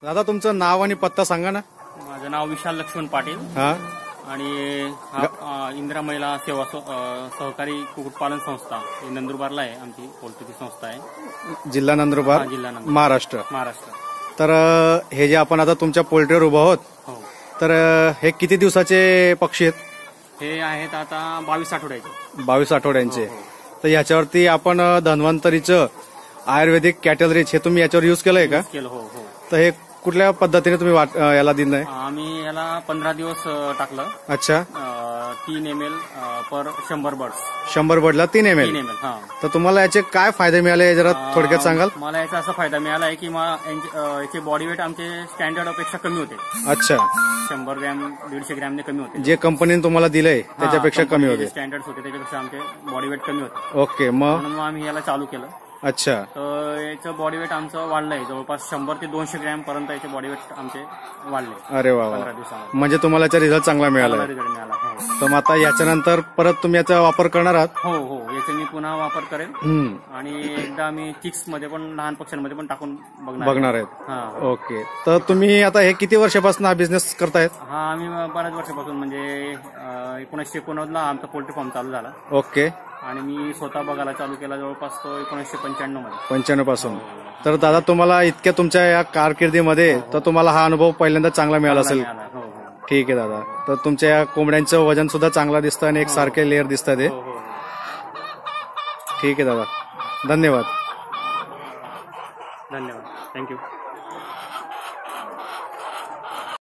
दादा तुमचं नाव आणि पत्ता सांगा ना. माझं नाव विशाल लक्ष्मण पाटील हा आणि हा इंदिरा महिला सेवा सहकारी कुक्कुटपालन संस्था ही नंदुरबारला आहे. आमची पोल्ट्रीची संस्था आहे. जिल्हा नंदुरबार, जिल्हा नंदुरबार, महाराष्ट्र. महाराष्ट्र. तर हे जे आपण आता तुमच्या पोल्ट्रीवर उभा आहोत, हो, तर हे किती दिवसाचे पक्षी आहेत? हे आहेत आता 22 आठवड्याचे. 22 आठवड्यांचे. हो, हो. तर याच्यावरती आपण धन्वंतरीचं आयुर्वेदिक कॅटल रिच हे तुम्ही याच्यावर युज केलंय का? केलं. हो हो. तर हे कुठल्या पद्धतीने तुम्ही याला दिलंय? आम्ही याला 15 दिवस टाकलं. अच्छा. 3 ml पर 100 बर्ड्स. 100 बर्डला 3 ml. 3 ml. हा. तर तुम्हाला याचे काय फायदे मिळाले जरा थोडक्यात सांगाल? मला याचा असा फायदा मिळाला आहे की याचे बॉडी वेट आमचे स्टँडर्ड पेक्षा कमी होते. अच्छा. 100 ग्रॅम 150 ग्रॅमने कमी होते. जे कंपनीने तुम्हाला दिलंय त्याच्यापेक्षा कमी होते. स्टँडर्ड होते त्याच्यापेक्षा आमचे बॉडी वेट कमी होते. ओके. म्हणून मग आम्ही याला चालू केलं. अच्छा. तर याचं बॉडी वेट आमचं वाढलंय. जवळपास 100 ते 200 ग्रॅम पर्यंत याचे बॉडी वेट आमचे वाढले. अरे वा 15 दिवसामध्ये. म्हणजे तुम्हाला याचा रिझल्ट चांगला मिळाला. रिझल्ट मिळाला. हो. तर मग आता याच्यानंतर परत तुम्ही याचा वापर करणार आहात? हो हो. याचा मी पुन्हा वापर करेन आणि एकदा मी चिक्स मध्ये पण लहान पक्ष्यांमध्ये पण टाकून बघणार आहेत. हा. ओके. तर तुम्ही आता हे किती वर्षापासून हा बिझनेस करतायत? हा, आम्ही बऱ्याच वर्षापासून म्हणजे 1989 ला आमचा पोल्ट्री फार्म चालू झाला. ओके. आणि मी स्वतः बघायला चालू केला जवळपास तो 1995 मध्ये. 95 पासून. तर दादा तुम्हाला इतक्या तुमच्या या कारकिर्दीमध्ये तर तुम्हाला हा अनुभव पहिल्यांदा चांगला मिळाला असेल. हो हो. ठीक आहे दादा. तर तुमच्या या कोंबड्यांचं वजन सुद्धा चांगलं दिसतं आणि एक सारखे लेअर दिसतात ते. ठीक आहे दादा. धन्यवाद. धन्यवाद. थँक्यू.